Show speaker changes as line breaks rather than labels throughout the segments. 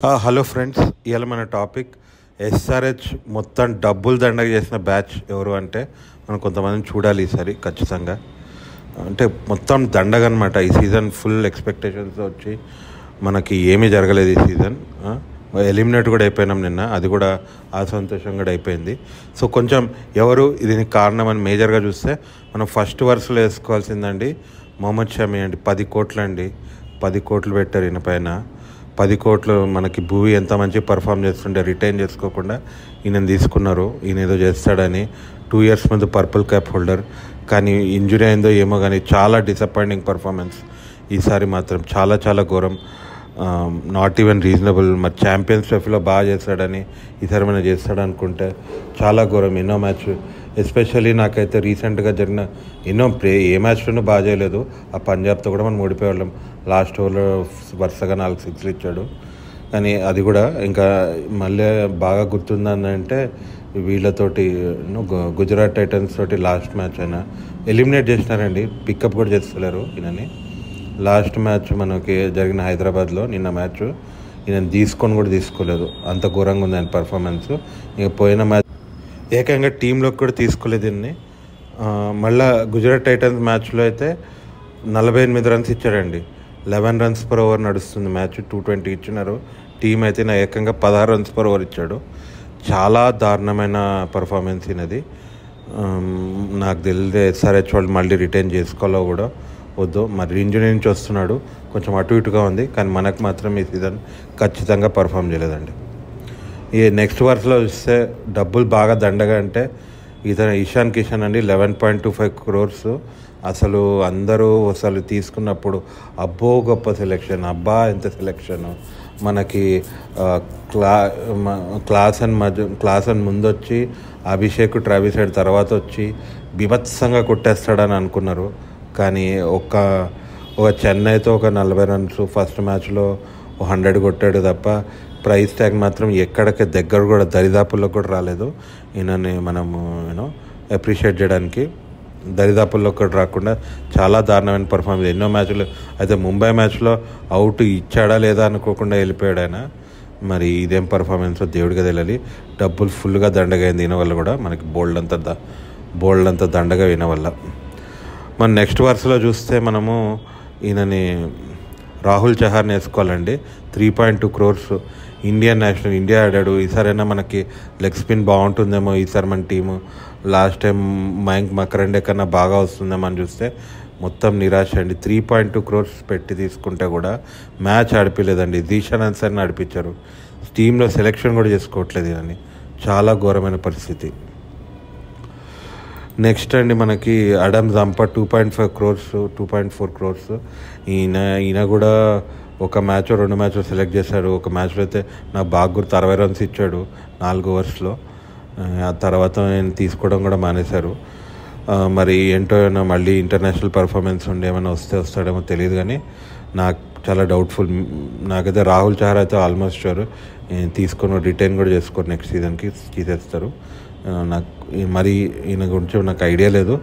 Hello friends, ఇవాళ మన topic SRH మొత్తం డబ్బులు దండగ చేసిన బ్యాచ్ ఎవరు అంటే మనం కొంతమందిని చూడాలి ఈసారి ఖచ్చితంగా. అంటే మొత్తం దండగ అనమాట. ఈ సీజన్ ఫుల్ ఎక్స్పెక్టేషన్స్ వచ్చి మనకి ఏమీ జరగలేదు ఈ సీజన్. ఎలిమినేట్ కూడా అయిపోయినాం నిన్న, అది కూడా అసంతోషం కూడా అయిపోయింది. సో కొంచెం ఎవరు దీనికి కారణం అని మేజర్గా చూస్తే మనం ఫస్ట్ వరుసలో వేసుకోవాల్సిందండి మొహమ్మద్ షమి అండి. 10 కోట్లు అండి, 10 కోట్లు పెట్టారు ఈయన పైన. 10 కోట్లు మనకి భూమి ఎంత మంచి పర్ఫామ్ చేస్తుంటే రిటైన్ చేసుకోకుండా ఈయన తీసుకున్నారు. ఈయన ఏదో చేస్తాడని. 2 years ముందు పర్పుల్ క్యాప్ హోల్డర్, కానీ ఇంజురీ అయిందో ఏమో కానీ చాలా డిసప్పాయింటింగ్ పర్ఫార్మెన్స్ ఈసారి మాత్రం. చాలా చాలా ఘోరం, నాట్ ఈవెన్ రీజనబుల్. మరి ఛాంపియన్స్ ట్రోఫీలో బాగా చేస్తాడని ఈసారి మనం చేస్తాడనుకుంటే చాలా ఘోరం. ఎన్నో మ్యాచ్, ఎస్పెషల్లీ నాకైతే రీసెంట్గా జరిగిన ఏ మ్యాచ్లోనూ బాగా చేయలేదు. ఆ పంజాబ్తో కూడా మనం ఓడిపోయేవాళ్ళం. లాస్ట్ ఓవర్లో వరుసగా 4 సిక్స్లు ఇచ్చాడు. కానీ అది కూడా ఇంకా మళ్ళీ బాగా గుర్తుందని అంటే వీళ్ళతోటి గుజరాత్ టైటన్స్ తోటి లాస్ట్ మ్యాచ్ అయినా ఎలిమినేట్ చేసినారండి. పికప్ కూడా చేస్తలేరు ఈయనని. లాస్ట్ మ్యాచ్ మనకి జరిగిన హైదరాబాద్లో నిన్న మ్యాచ్ ఈయన తీసుకొని కూడా తీసుకోలేదు. అంత ఘోరంగా ఉంది ఆయన పర్ఫార్మెన్స్. ఇక పోయిన మ్యాచ్ ఏకంగా టీంలోకి కూడా తీసుకోలేదు దీన్ని. మళ్ళీ గుజరాత్ టైటన్స్ మ్యాచ్లో అయితే 48 రన్స్ ఇచ్చాడండి. 11 runs per over నడుస్తుంది మ్యాచ్. 220 ఇచ్చినారు. టీం అయితే నా ఏకంగా 16 runs per over ఇచ్చాడు. చాలా దారుణమైన పర్ఫార్మెన్స్ ఈయనది. నాకు తెలియదు ఎస్ఆర్హెచ్ వాళ్ళు మళ్ళీ రిటైన్ చేసుకోవాలో కూడా వద్దు. మరి ఇంజురీ నుంచి వస్తున్నాడు, కొంచెం అటు ఇటుగా ఉంది. కానీ మనకు మాత్రం ఈ సీజన్ ఖచ్చితంగా పర్ఫామ్ చేయలేదండి. ఈ నెక్స్ట్ వరుసలో చూస్తే డబ్బులు బాగా దండగా అంటే ఇతను ఇషాన్ కిషన్ అండి. 11.25 crores. అసలు అందరూ అసలు తీసుకున్నప్పుడు అబ్బో గొప్ప సెలెక్షన్, అబ్బా ఎంత సెలెక్షన్. మనకి క్లాస్ అని ముందొచ్చి అభిషేక్ ట్రావిస్ హెడ్ తర్వాత వచ్చి బీభత్సంగా కొట్టేస్తాడని అనుకున్నారు. కానీ ఒక చెన్నైతో ఒక 40 runs ఫస్ట్ మ్యాచ్లో 100 కొట్టాడు తప్ప ప్రైస్ ట్యాగ్ మాత్రం ఎక్కడికి దగ్గర కూడా దరిదాపుల్లో కూడా రాలేదు. ఈయనని మనము అప్రిషియేట్ చేయడానికి. దరిదాపుల్లో కూడా రాకుండా చాలా దారుణమైన పర్ఫార్మెన్స్. ఎన్నో మ్యాచ్లు అయితే ముంబై మ్యాచ్లో అవుట్ ఇచ్చాడా లేదా అనుకోకుండా వెళ్ళిపోయాడు ఆయన. మరి ఇదేం పర్ఫార్మెన్స్ దేవుడిగా తెలియాలి. డబ్బులు ఫుల్గా దండగా అయింది ఈయన వల్ల కూడా. మనకి బోల్డ్ అంతా దండగా ఈయన వల్ల. మన నెక్స్ట్ వరుసలో చూస్తే మనము ఈయనని రాహుల్ చహార్ని వేసుకోవాలండి. 3.2 crores. ఇండియా ఆడాడు. ఈసారైనా మనకి లెగ్ స్పిన్ బాగుంటుందేమో ఈసారి మన టీము. లాస్ట్ టైం మయాంక్ మకరండే కన్నా బాగా వస్తుందేమో అని చూస్తే మొత్తం నిరాశ అండి. 3.2 crores పెట్టి తీసుకుంటే కూడా మ్యాచ్ ఆడిపోలేదండి. జీషాన్ అన్సర్ని ఆడిపించారు. టీంలో సెలెక్షన్ కూడా చేసుకోవట్లేదు అని. చాలా ఘోరమైన పరిస్థితి. నెక్స్ట్ అండి మనకి అడమ్ జంపా 2.5 crores, 2.4 crores. ఈయన కూడా ఒక మ్యాచ్ 2 మ్యాచ్లు సెలెక్ట్ చేశాడు. ఒక మ్యాచ్లో అయితే నాకు బాగా గుర్తు 60 runs ఇచ్చాడు 4 overs. ఆ తర్వాత నేను తీసుకోవడం కూడా మానేశారు. మరి ఏంటో మళ్ళీ ఇంటర్నేషనల్ పర్ఫార్మెన్స్ ఉండి ఏమైనా వస్తాడేమో తెలియదు. కానీ నాకు చాలా డౌట్ఫుల్. నాకైతే రాహుల్ చహార్ అయితే ఆల్మోస్ట్ షూర్ తీసుకొని రిటైన్ కూడా చేసుకోరు, నెక్స్ట్ సీజన్కి తీసేస్తారు. నాకు మరి ఈయన గురించి నాకు ఐడియా లేదు.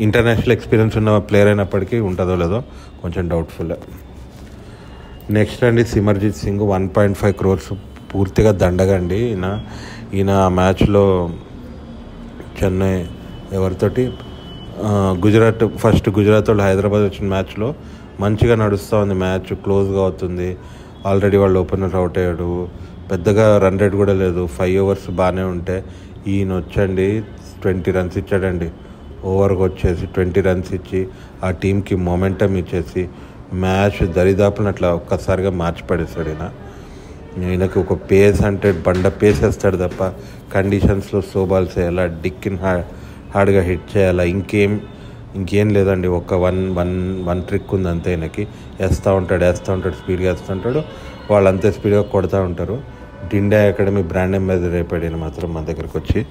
ఇంటర్నేషనల్ ఎక్స్పీరియన్స్ ఉన్న ప్లేయర్ అయినప్పటికీ ఉంటుందో లేదో కొంచెం డౌట్ఫుల్. నెక్స్ట్ అండి సిమర్జిత్ సింగ్ 1.5 crores. పూర్తిగా దండగా అండి ఈయన ఆ మ్యాచ్లో చెన్నై ఎవరితోటి గుజరాత్ వాళ్ళు హైదరాబాద్ వచ్చిన మ్యాచ్లో మంచిగా నడుస్తూ ఉంది. మ్యాచ్ క్లోజ్గా అవుతుంది. ఆల్రెడీ వాళ్ళు ఓపెనర్ అవుట్ అయ్యాడు. పెద్దగా రన్ రేట్ కూడా లేదు. 5 overs బాగానే ఉంటే ఈయన వచ్చండి 20 runs ఇచ్చాడండి. ఓవర్కి వచ్చేసి 20 runs ఇచ్చి ఆ టీంకి మొమెంటం ఇచ్చేసి మ్యాచ్ దరిదాపున అట్లా ఒక్కసారిగా మార్చి పడేస్తాడు. ఈయనకి ఒక పేస్ అంటే బండ పేస్ వేస్తాడు తప్ప కండిషన్స్లో స్లో బాల్స్ వేయాలా, డిక్కిన్ హార్డ్గా హిట్ చేయాలా, ఇంకేం లేదండి. ఒక వన్ ట్రిక్ ఉంది అంతే. ఈయనకి వేస్తూ ఉంటాడు, స్పీడ్గా వేస్తూ ఉంటాడు. వాళ్ళు అంతే స్పీడ్గా కొడతా ఉంటారు. డిండా అకాడమీ బ్రాండ్ అంబాసిడర్ అయిపోయాడు ఈయన మాత్రం మన దగ్గరకు వచ్చి.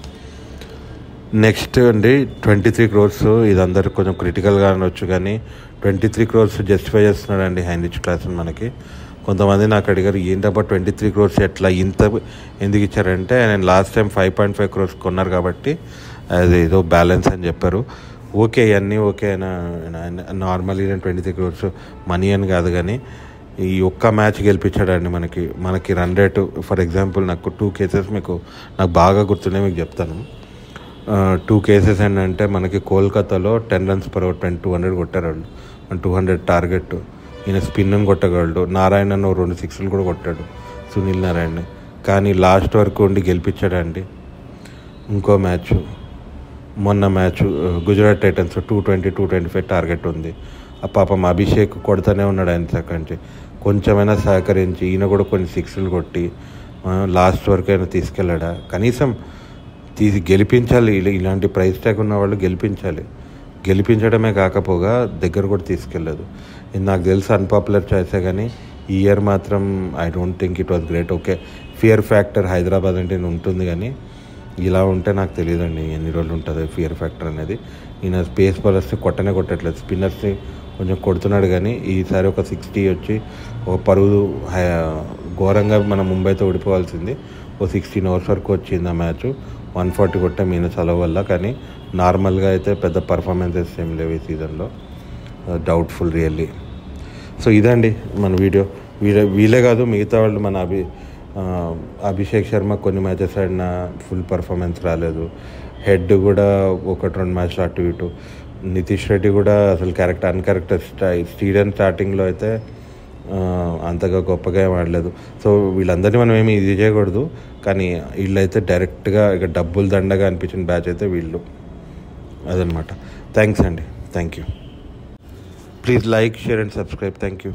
నెక్స్ట్ అండి 23 crores. ఇది అందరికి కొంచెం క్రిటికల్గా అనవచ్చు, కానీ 23 crores జస్టిఫై చేస్తున్నాడు అండి హైన్రిచ్ క్లాసన్ మనకి. కొంతమంది నాకు అడిగారు ఏంటబ్బా 23 crores ఎట్లా ఇంత ఎందుకు ఇచ్చారంటే, నేను లాస్ట్ టైం 5.5 crores కొన్నారు కాబట్టి అది ఏదో బ్యాలెన్స్ అని చెప్పారు. ఓకే, ఇవన్నీ ఓకే. నార్మల్లీ నేను 23 crores మనీ అని కాదు, కానీ ఈ ఒక్క మ్యాచ్ గెలిపించాడండి మనకి రన్ రేటు. ఫర్ ఎగ్జాంపుల్ నాకు 2 కేసెస్ నాకు బాగా గుర్తున్నాయి, మీకు చెప్తాను. 2 కేసెస్ ఏంటంటే మనకి కోల్కతాలో 10 runs per over 200 కొట్టారు వాళ్ళు. 200 టార్గెట్. ఈయన స్పిన్ కొట్టగలడు. నారాయణను 2 6లు కూడా కొట్టాడు, సునీల్ నారాయణ. కానీ లాస్ట్ వరకు ఉండి గెలిపించాడండి. ఇంకో మ్యాచ్, మొన్న మ్యాచ్ గుజరాత్ టైటన్స్ 220 225 టార్గెట్ ఉంది. ఆ పాపం అభిషేక్ కొడుతూనే ఉన్నాడు ఆయన సెకండ్. కొంచెమైనా సహకరించి ఈయన కూడా కొన్ని 6లు కొట్టి లాస్ట్ వరకు అయినా తీసుకెళ్ళాడా? కనీసం గెలిపించాలి. ఇలాంటి ప్రైస్ ట్యాగ్ ఉన్న వాళ్ళు గెలిపించడమే కాకపోగా దగ్గర కూడా తీసుకెళ్ళదు. ఇది నాకు తెలిసి అన్పాపులర్ చాయిసే, కానీ ఈ ఇయర్ మాత్రం I don't think it was great. Okay, fear factor Hyderabad అంటే ఉంటుంది, కానీ ఇలా ఉంటే నాకు తెలియదండి ఎన్ని రోజులు ఉంటుంది ఫియర్ ఫ్యాక్టర్ అనేది. ఈయన స్పేస్ బౌలర్స్ని కొట్టట్లేదు, స్పిన్నర్స్ని కొంచెం కొడుతున్నాడు. కానీ ఈసారి ఒక 60 వచ్చి ఒక పరుగు ఘోరంగా మనం ముంబైతో ఓడిపోవాల్సింది. 16 overs వరకు వచ్చింది ఆ మ్యాచ్. 140 కొట్టాం ఈయన చలవ వల్ల. కానీ నార్మల్గా అయితే పెద్ద పర్ఫార్మెన్సెస్ ఏం లేవు ఈ సీజన్లో. Doubtful really. సో ఇదండి మన వీడియో. వీలే కాదు, మిగతా వాళ్ళు మన అభిషేక్ శర్మ కొన్ని మ్యాచెస్ ఆడిన ఫుల్ పర్ఫార్మెన్స్ రాలేదు. హెడ్ కూడా 1-2 మ్యాచ్లు అటు ఇటు. నితీష్ రెడ్డి కూడా అసలు అన్క్యారెక్టర్ స్టీడెన్ స్టార్టింగ్లో అయితే అంతగా గొప్పగా ఏం ఆడలేదు. సో వీళ్ళందరినీ మనం ఏమి ఇది చేయకూడదు, కానీ వీళ్ళైతే డైరెక్ట్గా ఇక డబ్బులు దండగా అనిపించిన బ్యాచ్ అయితే వీళ్ళు. అదనమాట. థ్యాంక్స్ అండి. Thank you. Please like, share and subscribe. Thank you.